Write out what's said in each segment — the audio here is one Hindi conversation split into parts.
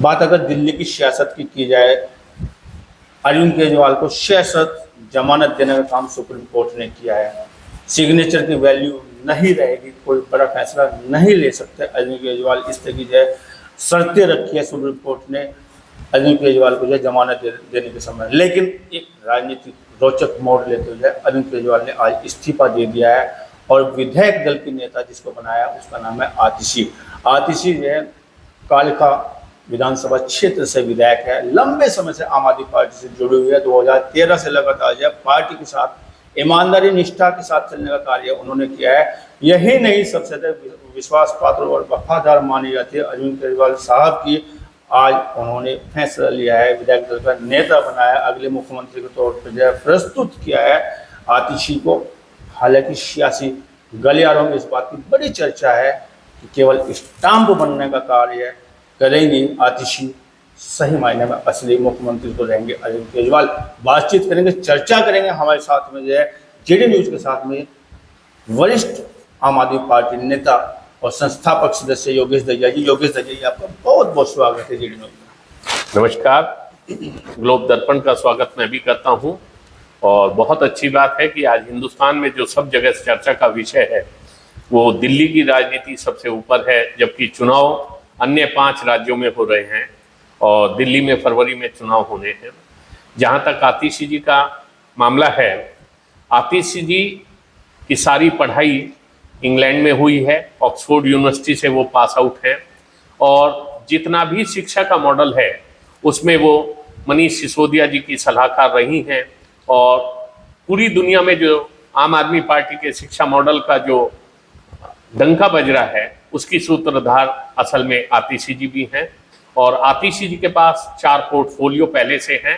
बात अगर दिल्ली की सियासत की जाए, अरविंद केजरीवाल को सियासत जमानत देने का काम सुप्रीम कोर्ट ने किया है। सिग्नेचर की वैल्यू नहीं रहेगी, कोई बड़ा फैसला नहीं ले सकते अरविंद केजरीवाल। इस तरह की जो है शर्तें रखी है सुप्रीम कोर्ट ने अरविंद केजरीवाल को जो है जमानत देने के समय। लेकिन एक राजनीतिक रोचक मोड़ लेते हुए अरविंद केजरीवाल ने आज इस्तीफा दे दिया है और विधायक दल के नेता जिसको बनाया उसका नाम है आतिशी। आतिशी जो है कालिका विधानसभा क्षेत्र से विधायक है, लंबे समय से आम आदमी पार्टी से जुड़ी हुई है। 2013 से लगातार जो है पार्टी के साथ ईमानदारी निष्ठा के साथ चलने का कार्य उन्होंने किया है। यही नहीं, सबसे ज्यादा विश्वास पात्र और वफादार मानी जाती है अरविंद केजरीवाल साहब की। आज उन्होंने फैसला लिया है, विधायक दल का नेता बनाया, अगले मुख्यमंत्री के तौर पर जो है प्रस्तुत किया है आतिशी को। हालांकि सियासी गलियारों में इस बात की बड़ी चर्चा है कि केवल स्टाम्प बनने का कार्य करेंगे आतिशी, सही मायने में असली मुख्यमंत्री तो रहेंगे अरविंद केजरीवाल। बातचीत करेंगे, चर्चा करेंगे। हमारे साथ में जो है जेडी न्यूज के साथ में वरिष्ठ आम आदमी पार्टी नेता और संस्थापक सदस्य योगेश दहिया जी। योगेश दहिया जी, आपका बहुत बहुत स्वागत है जेडी न्यूज में। नमस्कार। ग्लोब दर्पण का स्वागत मैं भी करता हूं और बहुत अच्छी बात है कि आज हिंदुस्तान में जो सब जगह चर्चा का विषय है वो दिल्ली की राजनीति सबसे ऊपर है, जबकि चुनाव अन्य 5 राज्यों में हो रहे हैं और दिल्ली में फरवरी में चुनाव होने हैं। जहां तक आतिशी जी का मामला है, आतिशी जी की सारी पढ़ाई इंग्लैंड में हुई है, ऑक्सफोर्ड यूनिवर्सिटी से वो पास आउट हैं और जितना भी शिक्षा का मॉडल है उसमें वो मनीष सिसोदिया जी की सलाहकार रही हैं और पूरी दुनिया में जो आम आदमी पार्टी के शिक्षा मॉडल का जो डंका बज रहा है उसकी सूत्रधार असल में आतिशी जी भी हैं। और आतिशी जी के पास 4 पोर्टफोलियो पहले से हैं।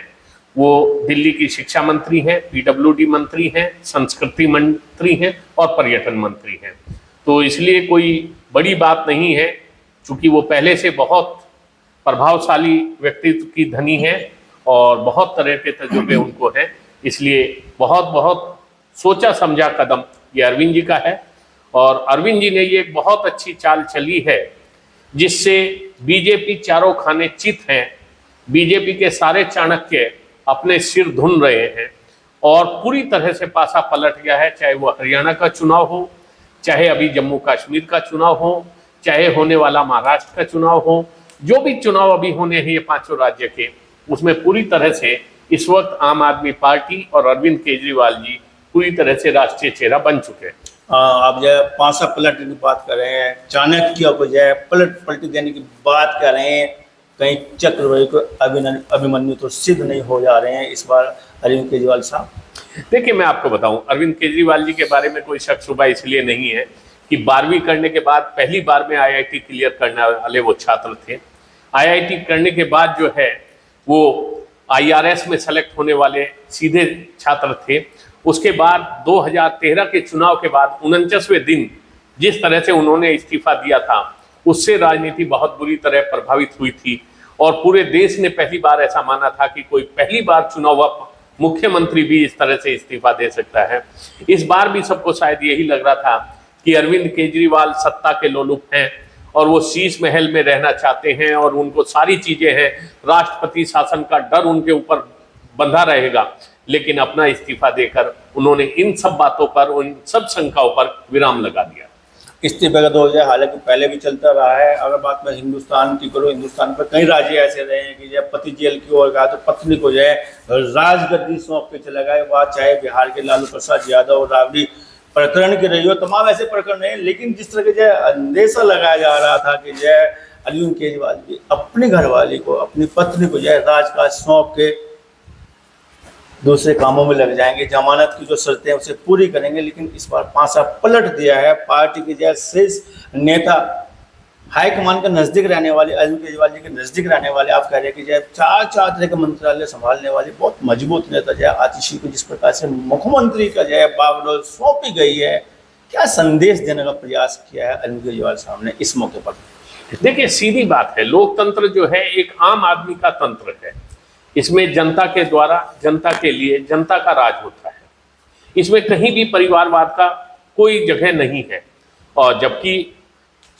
वो दिल्ली की शिक्षा मंत्री हैं, पीडब्ल्यूडी मंत्री हैं, संस्कृति मंत्री हैं और पर्यटन मंत्री हैं। तो इसलिए कोई बड़ी बात नहीं है, चूंकि वो पहले से बहुत प्रभावशाली व्यक्तित्व की धनी है और बहुत तरह के तजुर्बे उनको हैं। इसलिए बहुत बहुत सोचा समझा कदम ये अरविंद जी का है और अरविंद जी ने ये एक बहुत अच्छी चाल चली है जिससे बीजेपी चारों खाने चित हैं। बीजेपी के सारे चाणक्य अपने सिर धुन रहे हैं और पूरी तरह से पासा पलट गया है, चाहे वो हरियाणा का चुनाव हो, चाहे अभी जम्मू कश्मीर का चुनाव हो, चाहे होने वाला महाराष्ट्र का चुनाव हो। जो भी चुनाव अभी होने हैं ये 5 राज्य के, उसमें पूरी तरह से इस वक्त आम आदमी पार्टी और अरविंद केजरीवाल जी पूरी तरह से राष्ट्रीय चेहरा बन चुके हैं। आप जो है पासा पलट की बात कर रहे हैं, चाणक्य को जो है पलटी देने की बात कर रहे हैं, कहीं चक्रवर्ती को अभिमन्यु तो सिद्ध नहीं हो जा रहे हैं इस बार अरविंद केजरीवाल साहब। देखिए, मैं आपको बताऊं, अरविंद केजरीवाल जी के बारे में कोई शक शुबा इसलिए नहीं है कि 12वीं करने के बाद पहली बार में IIT क्लियर करने वाले वो छात्र थे। IIT करने के बाद जो है वो IRS में सेलेक्ट होने वाले सीधे छात्र थे। उसके बाद 2013 के चुनाव के बाद 49वें दिन जिस तरह से उन्होंने इस्तीफा दिया था उससे राजनीति बहुत बुरी तरह प्रभावित हुई थी और पूरे देश ने पहली बार ऐसा माना था कि कोई पहली बार चुना हुआ मुख्यमंत्री भी इस तरह से इस्तीफा दे सकता है। इस बार भी सबको शायद यही लग रहा था कि अरविंद केजरीवाल सत्ता के लोलुप हैं और वो शीश महल में रहना चाहते हैं और उनको सारी चीजें हैं, राष्ट्रपति शासन का डर उनके ऊपर बंधा रहेगा। लेकिन अपना इस्तीफा देकर उन्होंने इन सब बातों पर, उन सब शंकाओं पर विराम लगा दिया। इस्तीफे का दौर है, हालांकि पहले भी चलता रहा है। अगर बात मैं हिंदुस्तान की करूँ, हिंदुस्तान पर कई राज्य ऐसे रहे हैं कि जब पति जेल की ओर गया तो पत्नी को जो है राजगद्दी सौंप के चला गया। बात चाहे बिहार के लालू प्रसाद यादव और राबड़ी प्रकरण की रही हो, तमाम ऐसे प्रकरण हैं। लेकिन जिस तरह के जो अंदेशा लगाया जा रहा था कि जो है अरविंद केजरीवाल की अपनी घरवाली को, अपनी पत्नी को जो है राजकाज सौंप के दूसरे कामों में लग जाएंगे, जमानत की जो शर्तें हैं उसे पूरी करेंगे। लेकिन इस बार पासा पलट दिया है। पार्टी के जो शीर्ष नेता, हाईकमान के नज़दीक रहने वाले, अरविंद केजरीवाल जी के नज़दीक रहने वाले, आप कह रहे हैं कि जो 4 तरह के मंत्रालय संभालने वाले बहुत मजबूत नेता जो है आतिशी को जिस प्रकार से मुख्यमंत्री का जो है बागडोर सौंपी गई है, क्या संदेश देने का प्रयास किया है अरविंद केजरीवाल साहब ने इस मौके पर? देखिए, सीधी बात है, लोकतंत्र जो है एक आम आदमी का तंत्र है। इसमें जनता के द्वारा, जनता के लिए, जनता का राज होता है। इसमें कहीं भी परिवारवाद का कोई जगह नहीं है। और जबकि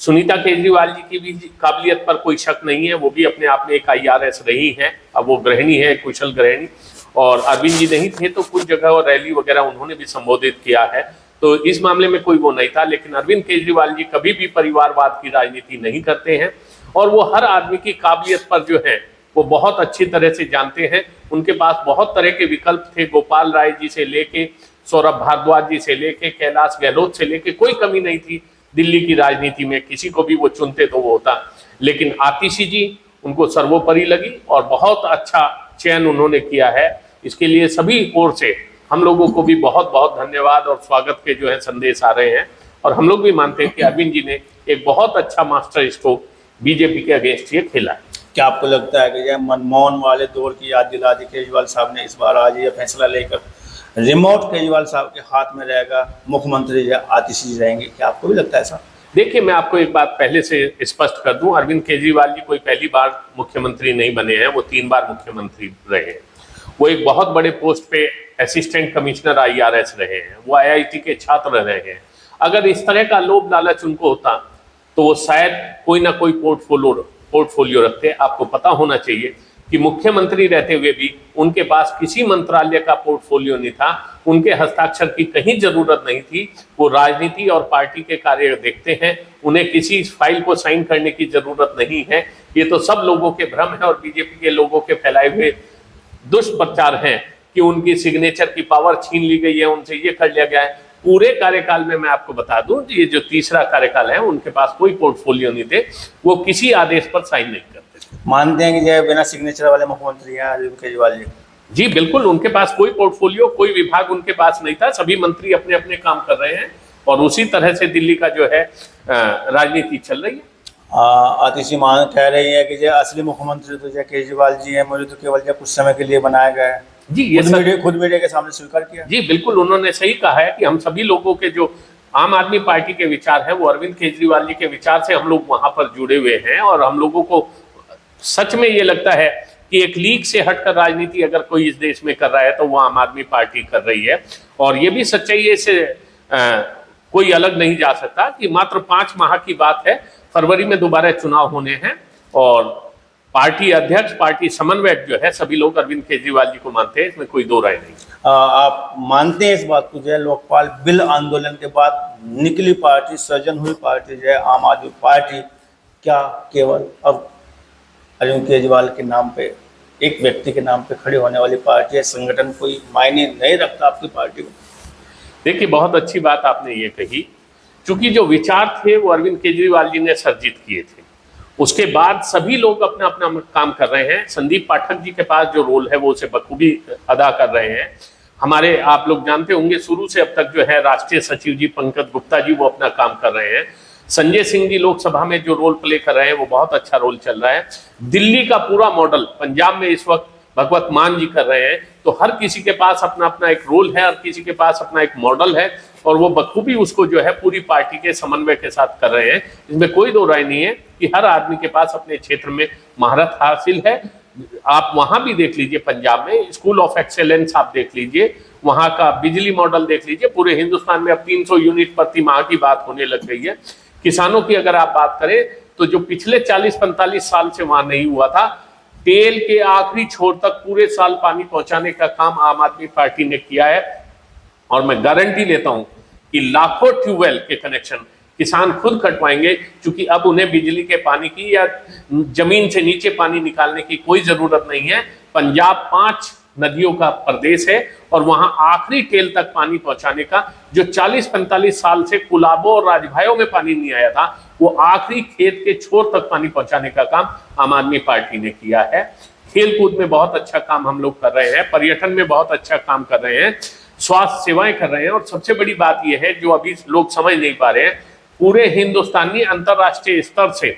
सुनीता केजरीवाल जी की भी काबिलियत पर कोई शक नहीं है, वो भी अपने आप में एक IRS रही हैं, अब वो गृहिणी है, कुशल गृहिणी। और अरविंद जी नहीं थे तो कुछ जगह और रैली वगैरह उन्होंने भी संबोधित किया है, तो इस मामले में कोई वो नहीं था। लेकिन अरविंद केजरीवाल जी कभी भी परिवारवाद की राजनीति नहीं करते हैं और वो हर आदमी की काबिलियत पर जो है वो बहुत अच्छी तरह से जानते हैं। उनके पास बहुत तरह के विकल्प थे, गोपाल राय जी से लेके सौरभ भारद्वाज जी से लेके कैलाश गहलोत से लेके कोई कमी नहीं थी दिल्ली की राजनीति में, किसी को भी वो चुनते तो वो होता। लेकिन आतिशी जी उनको सर्वोपरि लगी और बहुत अच्छा चयन उन्होंने किया है। इसके लिए सभी ओर से हम लोगों को भी बहुत बहुत धन्यवाद और स्वागत के जो है संदेश आ रहे हैं। और हम लोग भी मानते हैं कि अरविंद जी ने एक बहुत अच्छा मास्टर स्ट्रोक बीजेपी के अगेंस्ट ये खेला है। क्या आपको लगता है कि यह मनमोहन वाले दौर की याद दिला दी केजरीवाल साहब ने, इस बार आज ये फैसला लेकर रिमोट केजरीवाल साहब के हाथ में रहेगा, मुख्यमंत्री या आतिशी जी रहेंगे? क्या आपको भी लगता है ऐसा? देखिए, मैं आपको एक बात पहले से स्पष्ट कर दूं, अरविंद केजरीवाल जी कोई पहली बार मुख्यमंत्री नहीं बने हैं, वो 3 बार मुख्यमंत्री रहे हैं। वो एक बहुत बड़े पोस्ट पे असिस्टेंट कमिश्नर IRS रहे हैं, वो IIT के छात्र रहे हैं। अगर इस तरह का लोभ लालच उनको होता तो वो शायद कोई ना कोई पोर्टफोलियो रखते। आपको पता होना चाहिए कि मुख्यमंत्री रहते हुए भी उनके पास किसी मंत्रालय का पोर्टफोलियो नहीं था, उनके हस्ताक्षर की कहीं जरूरत नहीं थी। वो राजनीति और पार्टी के कार्य देखते हैं, उन्हें किसी फाइल को साइन करने की जरूरत नहीं है। ये तो सब लोगों के भ्रम है और बीजेपी के लोगों के फैलाए हुए दुष्प्रचार हैं कि उनकी सिग्नेचर की पावर छीन ली गई है, उनसे ये कर लिया गया है। पूरे कार्यकाल में मैं आपको बता दूं, ये जो तीसरा कार्यकाल है उनके पास कोई पोर्टफोलियो नहीं थे, वो किसी आदेश पर साइन नहीं करते थे। मानते हैं कि जो बिना सिग्नेचर वाले मुख्यमंत्री हैं अरविंद केजरीवाल जी? जी बिल्कुल, उनके पास कोई पोर्टफोलियो, कोई विभाग उनके पास नहीं था। सभी मंत्री अपने अपने काम कर रहे हैं और उसी तरह से दिल्ली का जो है राजनीति चल रही है। आतिशी मान कह रही है कि जो असली मुख्यमंत्री तो जो केजरीवाल जी हैं, मुझे तो केवल जो कुछ समय के लिए बनाया गया है। जी, ये खुद मीडिया के सामने स्वीकार किया। जी बिल्कुल, उन्होंने सही कहा है कि हम सभी लोगों के जो आम आदमी पार्टी के विचार है वो अरविंद केजरीवाल जी के विचार से हम लोग वहां पर जुड़े हुए हैं। और हम लोगों को सच में ये लगता है कि एक लीग से हटकर राजनीति अगर कोई इस देश में कर रहा है तो वो आम आदमी पार्टी कर रही है। और ये भी सच्चाई है, इससे कोई अलग नहीं जा सकता कि मात्र 5 माह की बात है, फरवरी में दोबारा चुनाव होने हैं और पार्टी अध्यक्ष, पार्टी समन्वयक जो है सभी लोग अरविंद केजरीवाल जी को मानते हैं, इसमें कोई दो राय नहीं। आप मानते हैं इस बात को, जो है लोकपाल बिल आंदोलन के बाद निकली पार्टी, सृजन हुई पार्टी जो है आम आदमी पार्टी, क्या केवल अब अरविंद केजरीवाल के नाम पे, एक व्यक्ति के नाम पे खड़ी होने वाली पार्टी है? संगठन कोई मायने नहीं रखता आपकी पार्टी में? देखिए, बहुत अच्छी बात आपने ये कही, क्योंकि जो विचार थे वो अरविंद केजरीवाल जी ने सर्जित किए थे। उसके बाद सभी लोग अपना अपना काम कर रहे हैं। संदीप पाठक जी के पास जो रोल है वो उसे बखूबी अदा कर रहे हैं। हमारे, आप लोग जानते होंगे, शुरू से अब तक जो है राष्ट्रीय सचिव जी पंकज गुप्ता जी वो अपना काम कर रहे हैं। संजय सिंह जी लोकसभा में जो रोल प्ले कर रहे हैं वो बहुत अच्छा रोल चल रहा है। दिल्ली का पूरा मॉडल पंजाब में इस वक्त भगवत मान जी कर रहे हैं। तो हर किसी के पास अपना अपना एक रोल है, हर किसी के पास अपना एक मॉडल है और वो बखूबी उसको जो है पूरी पार्टी के समन्वय के साथ कर रहे हैं। इसमें कोई दो राय नहीं है कि हर आदमी के पास अपने क्षेत्र में महारत हासिल है। आप वहां भी देख लीजिए, पंजाब में स्कूल ऑफ एक्सेलेंस आप देख लीजिए, वहां का बिजली मॉडल देख लीजिए। पूरे हिंदुस्तान में अब 300 यूनिट प्रति माह की बात होने लग गई है। किसानों की अगर आप बात करें तो जो पिछले 40-45 साल से वहां नहीं हुआ था, टेल के आखिरी छोर तक पूरे साल पानी पहुंचाने का काम आम आदमी पार्टी ने किया है। और मैं गारंटी लेता हूं कि लाखों ट्यूबवेल के कनेक्शन किसान खुद कटवाएंगे, क्योंकि अब उन्हें बिजली के पानी की या जमीन से नीचे पानी निकालने की कोई जरूरत नहीं है। पंजाब 5 नदियों का प्रदेश है और वहां आखिरी टेल तक पानी पहुंचाने का, जो 40-45 साल से कुलाबों और राजभायों में पानी नहीं आया था, वो आखिरी खेत के छोर तक पानी पहुंचाने का काम आम आदमी पार्टी ने किया है। खेल कूद में बहुत अच्छा काम हम लोग कर रहे हैं, पर्यटन में बहुत अच्छा काम कर रहे हैं, स्वास्थ्य सेवाएं कर रहे हैं। और सबसे बड़ी बात यह है जो अभी लोग समझ नहीं पा रहे हैं, पूरे हिंदुस्तानी अंतरराष्ट्रीय स्तर से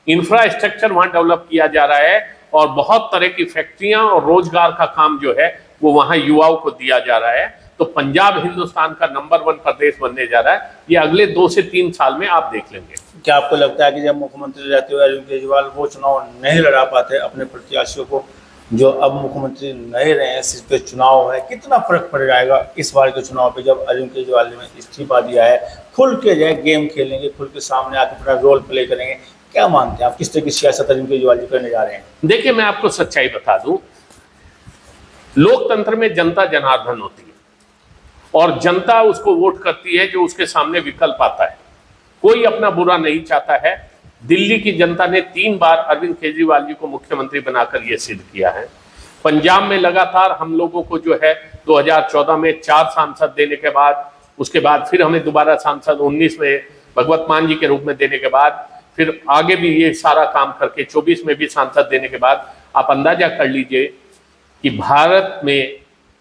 इंफ्रास्ट्रक्चर वहां डेवलप किया जा रहा है और बहुत तरह की फैक्ट्रियां और रोजगार का काम जो है वो वहां युवाओं को दिया जा रहा है। तो पंजाब हिंदुस्तान का नंबर 1 प्रदेश बनने जा रहा है, ये अगले 2 से 3 साल में आप देख लेंगे। क्या आपको लगता है कि जब मुख्यमंत्री रहते हुए अरविंद केजरीवाल वो चुनाव नहीं लड़ा पाते अपने प्रत्याशियों को, जो अब मुख्यमंत्री नहीं रहे हैं, सिर्फ पे चुनाव है, कितना फर्क पड़ जाएगा इस बार के चुनाव पे जब अरविंद केजरीवाल ने इस्तीफा दिया है? खुल के जो है गेम खेलेंगे, खुल के सामने आके अपना रोल प्ले करेंगे। क्या मानते हैं आप, किस तरह की सियासत अरविंद केजरीवाल जी करने जा रहे हैं? देखिए, मैं आपको सच्चाई बता दूं, लोकतंत्र में जनता जनार्दन होती है और जनता उसको वोट करती है जो उसके सामने विकल्प आता है। कोई अपना बुरा नहीं चाहता है। दिल्ली की जनता ने 3 बार अरविंद केजरीवाल जी को मुख्यमंत्री बनाकर यह सिद्ध किया है। पंजाब में लगातार हम लोगों को जो है 2014 में 4 सांसद देने के बाद, उसके बाद फिर हमें दोबारा सांसद 19 में भगवत मान जी के रूप में देने के बाद, फिर आगे भी ये सारा काम करके 24 में भी सांसद देने के बाद, आप अंदाजा कर लीजिए कि भारत में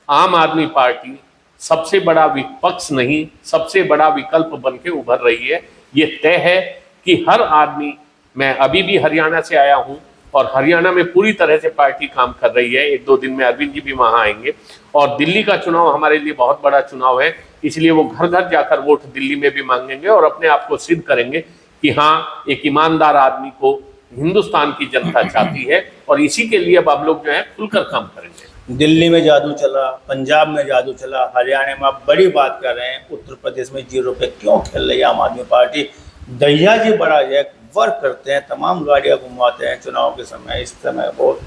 आम आदमी पार्टी सबसे बड़ा विपक्ष नहीं, सबसे बड़ा विकल्प बन के उभर रही है। ये तय है कि हर आदमी, मैं अभी भी हरियाणा से आया हूं और हरियाणा में पूरी तरह से पार्टी काम कर रही है। 1-2 दिन में अरविंद जी भी वहां आएंगे और दिल्ली का चुनाव हमारे लिए बहुत बड़ा चुनाव है, इसलिए वो घर घर जाकर वोट दिल्ली में भी मांगेंगे और अपने आप को सिद्ध करेंगे कि हाँ, एक ईमानदार आदमी को हिंदुस्तान की जनता चाहती है और इसी के लिए अब हम लोग जो है खुलकर काम करेंगे। दिल्ली में जादू चला, पंजाब में जादू चला, हरियाणा में आप बड़ी बात कर रहे हैं, उत्तर प्रदेश में 0 पे क्यों खेल रही है आम आदमी पार्टी? दैया जी बड़ा जो है वर्क करते हैं, तमाम गाड़ियां घुमाते हैं चुनाव के समय। इस समय बहुत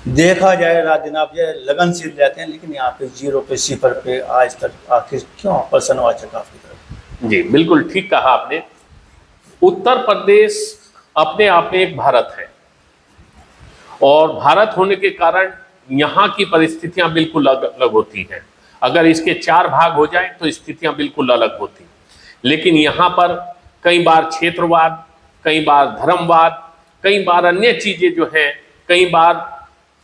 देखा जाए, रात दिन आप जो लगनशील रहते हैं, लेकिन यहाँ पे 0 पे 0 पे आज तक आखिर क्यों प्रसन्नवाचक आपकी तरफ? जी, बिल्कुल ठीक कहा आपने। उत्तर प्रदेश अपने आप में एक भारत है और भारत होने के कारण यहाँ की परिस्थितियां बिल्कुल अलग होती हैं। अगर इसके 4 भाग हो जाए तो स्थितियां बिल्कुल अलग होती, लेकिन यहाँ पर कई बार क्षेत्रवाद, कई बार धर्मवाद, कई बार अन्य चीजें जो हैं, कई बार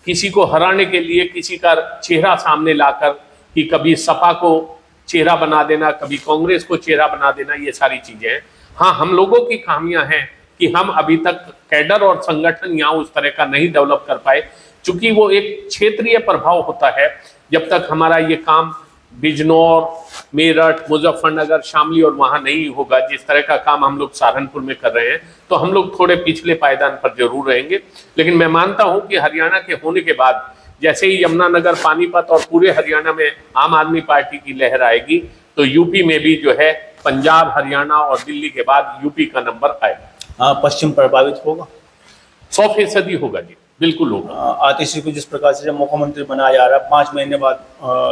किसी को हराने के लिए किसी का चेहरा सामने लाकर, कि कभी सपा को चेहरा बना देना, कभी कांग्रेस को चेहरा बना देना, ये सारी चीजें हैं। हाँ, हम लोगों की खामियां हैं कि हम अभी तक कैडर और संगठन यहाँ उस तरह का नहीं डेवलप कर पाए, क्योंकि वो एक क्षेत्रीय प्रभाव होता है। जब तक हमारा ये काम बिजनौर, मेरठ, मुजफ्फरनगर, शामली और वहां नहीं होगा, जिस तरह का काम हम लोग सहारनपुर में कर रहे हैं, तो हम लोग थोड़े पिछले पायदान पर जरूर रहेंगे। लेकिन मैं मानता हूं कि हरियाणा के होने के बाद जैसे ही यमुनानगर, पानीपत और पूरे हरियाणा में आम आदमी पार्टी की लहर आएगी, तो यूपी में भी जो है पंजाब, हरियाणा और दिल्ली के बाद यूपी का नंबर आएगा। हाँ, पश्चिम प्रभावित होगा, 100% होगा जी, बिल्कुल होगा। आतिशी को जिस प्रकार से जब मुख्यमंत्री बनाया जा रहा है, 5 महीने बाद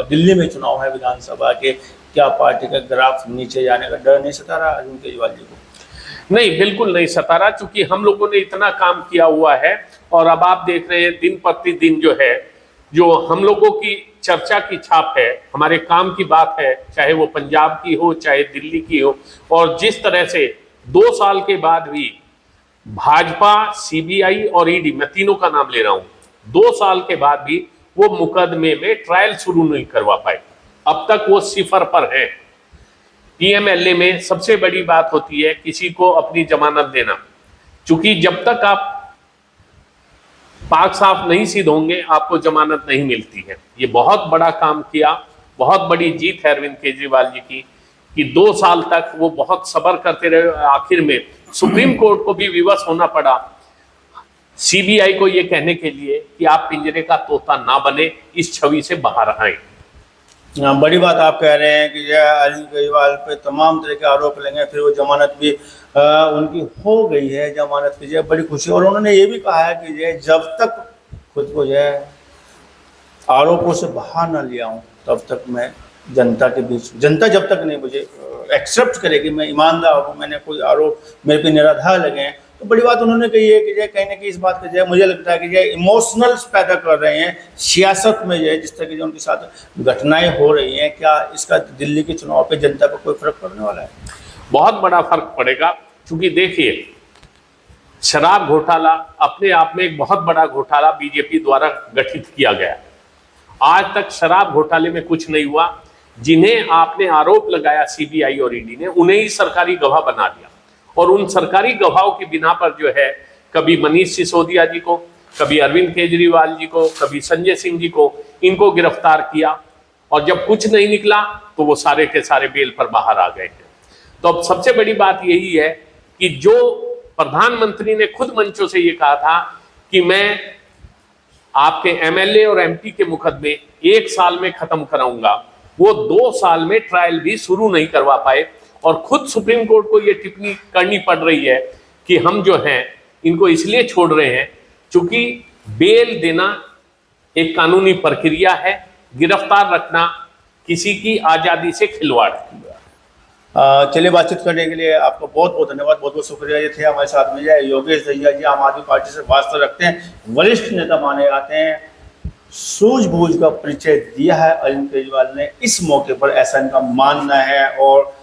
दिल्ली में चुनाव है विधानसभा के, क्या पार्टी का ग्राफ नीचे जाने का डर नहीं सता रहा अरविंद केजरीवाल जी को? नहीं, बिल्कुल नहीं सता रहा, चूंकि हम लोगों ने इतना काम किया हुआ है और अब आप देख रहे हैं दिन प्रतिदिन जो है, जो हम लोगों की चर्चा की छाप है, हमारे काम की बात है, चाहे वो पंजाब की हो, चाहे दिल्ली की हो, और जिस तरह से 2 साल के बाद भी भाजपा, सीबीआई और ईडी, मैं तीनों का नाम ले रहा हूं, 2 साल के बाद भी वो मुकदमे में ट्रायल शुरू नहीं करवा पाए। अब तक वो 0 पर है। पीएमएलए में सबसे बड़ी बात होती है किसी को अपनी जमानत देना, क्योंकि जब तक आप पाक साफ नहीं सिद्ध होंगे, आपको जमानत नहीं मिलती है। ये बहुत बड़ा काम किया, बहुत बड़ी जीत है अरविंद केजरीवाल जी की, कि 2 साल तक वो बहुत सब्र करते रहे। आखिर में सुप्रीम कोर्ट को भी विवश होना पड़ा सीबीआई को ये कहने के लिए कि आप पिंजरे का तोता ना बने, इस छवि से बाहर आए। बड़ी बात आप कह रहे हैं कि जो अरविंद केजरीवाल पे तमाम तरह के आरोप लेंगे, फिर वो जमानत भी उनकी हो गई है, जमानत की जो बड़ी खुशी। और उन्होंने ये भी कहा है कि जो जब तक खुद को जो है आरोपों से बाहर ना ले आऊं, तब तक मैं जनता के बीच, जनता जब तक नहीं मुझे एक्सेप्ट करेगी मैं ईमानदार हूँ, मैंने कोई आरोप मेरे पे निराधार लगे हैं, तो बड़ी बात उन्होंने कही है कि जो कहीं ना कहीं इस बात का जो मुझे लगता है कि जो इमोशनल्स पैदा कर रहे हैं सियासत में, जो है जिस तरह की जो उनके साथ घटनाएं हो रही हैं, क्या इसका दिल्ली के चुनाव पे जनता पर कोई फर्क पड़ने वाला है? बहुत बड़ा फर्क पड़ेगा, क्योंकि देखिए, शराब घोटाला अपने आप में एक बहुत बड़ा घोटाला बीजेपी द्वारा गठित किया गया। आज तक शराब घोटाले में कुछ नहीं हुआ। जिन्हें आपने आरोप लगाया सीबीआई और ईडी ने, उन्हें ही सरकारी गवाह बना दिया, और उन सरकारी गवाहों की बिना पर जो है कभी मनीष सिसोदिया जी को, कभी अरविंद केजरीवाल जी को, कभी संजय सिंह जी को, इनको गिरफ्तार किया, और जब कुछ नहीं निकला तो वो सारे के सारे बेल पर बाहर आ गए हैं। तो अब सबसे बड़ी बात यही है कि जो प्रधानमंत्री ने खुद मंचों से ये कहा था कि मैं आपके एमएलए और एमपी के मुकदमे 1 साल में खत्म कराऊंगा, वो 2 साल में ट्रायल भी शुरू नहीं करवा पाए। और खुद सुप्रीम कोर्ट को ये टिप्पणी करनी पड़ रही है कि हम जो हैं इनको इसलिए छोड़ रहे हैं क्योंकि बेल देना एक कानूनी प्रक्रिया है, गिरफ्तार रखना किसी की आजादी से खिलवाड़ है। चलिए, बातचीत करने के लिए आपको बहुत बहुत धन्यवाद, बहुत बहुत शुक्रिया। ये थे हमारे साथ में ये योगेश दहिया जी, आम आदमी पार्टी से वास्ता रखते हैं, वरिष्ठ नेता माने जाते हैं। सूझबूझ का परिचय दिया है अरविंद केजरीवाल ने, इस मौके पर ऐसा इनका मानना है। और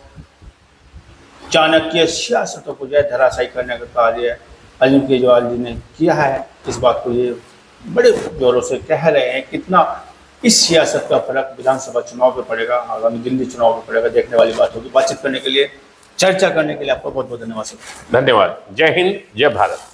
चाणक्य सियासतों को जो है धराशायी करने का कार्य अरविंद केजरीवाल जी ने किया है। इस बात को ये बड़े जोरों से कह रहे हैं। कितना इस सियासत का फर्क विधानसभा चुनाव पे पड़ेगा, आगामी दिल्ली चुनाव पे पड़ेगा, देखने वाली बात होगी। बातचीत करने के लिए, चर्चा करने के लिए आपका बहुत बहुत धन्यवाद। धन्यवाद। जय हिंद, जय भारत।